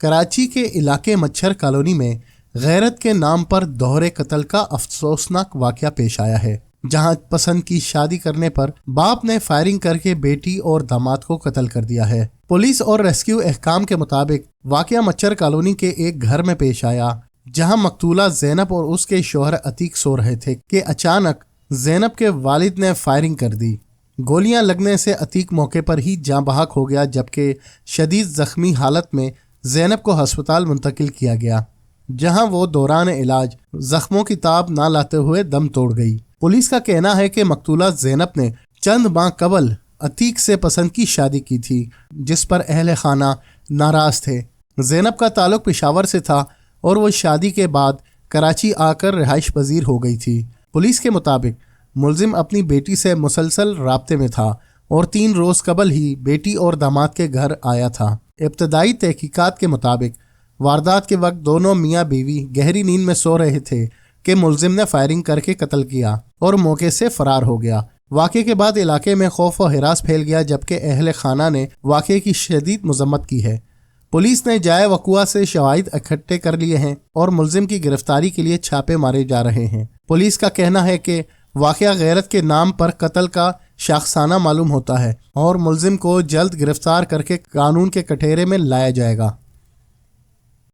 کراچی کے علاقے مچھر کالونی میں غیرت کے نام پر دوہرے قتل کا افسوسناک واقعہ پیش آیا ہے، جہاں پسند کی شادی کرنے پر باپ نے فائرنگ کر کے بیٹی اور داماد کو قتل کر دیا ہے۔ پولیس اور ریسکیو احکام کے مطابق واقعہ مچھر کالونی کے ایک گھر میں پیش آیا، جہاں مقتولہ زینب اور اس کے شوہر عتیق سو رہے تھے کہ اچانک زینب کے والد نے فائرنگ کر دی۔ گولیاں لگنے سے عتیق موقع پر ہی جاں بحق ہو گیا، جبکہ شدید زخمی حالت میں زینب کو ہسپتال منتقل کیا گیا، جہاں وہ دوران علاج زخموں کی تاب نہ لاتے ہوئے دم توڑ گئی۔ پولیس کا کہنا ہے کہ مقتولہ زینب نے چند ماہ قبل عتیق سے پسند کی شادی کی تھی، جس پر اہل خانہ ناراض تھے۔ زینب کا تعلق پشاور سے تھا اور وہ شادی کے بعد کراچی آ کر رہائش پذیر ہو گئی تھی۔ پولیس کے مطابق ملزم اپنی بیٹی سے مسلسل رابطے میں تھا اور 3 روز قبل ہی بیٹی اور داماد کے گھر آیا تھا۔ ابتدائی تحقیقات کے مطابق واردات کے وقت دونوں میاں بیوی گہری نیند میں سو رہے تھے کہ ملزم نے فائرنگ کر کے قتل کیا اور موقع سے فرار ہو گیا۔ واقعے کے بعد علاقے میں خوف و ہراس پھیل گیا، جبکہ اہل خانہ نے واقعے کی شدید مذمت کی ہے۔ پولیس نے جائے وقوع سے شواہد اکٹھے کر لیے ہیں اور ملزم کی گرفتاری کے لیے چھاپے مارے جا رہے ہیں۔ پولیس کا کہنا ہے کہ واقعہ غیرت کے نام پر قتل کا شاخسانہ معلوم ہوتا ہے اور ملزم کو جلد گرفتار کر کے قانون کے کٹہرے میں لایا جائے گا۔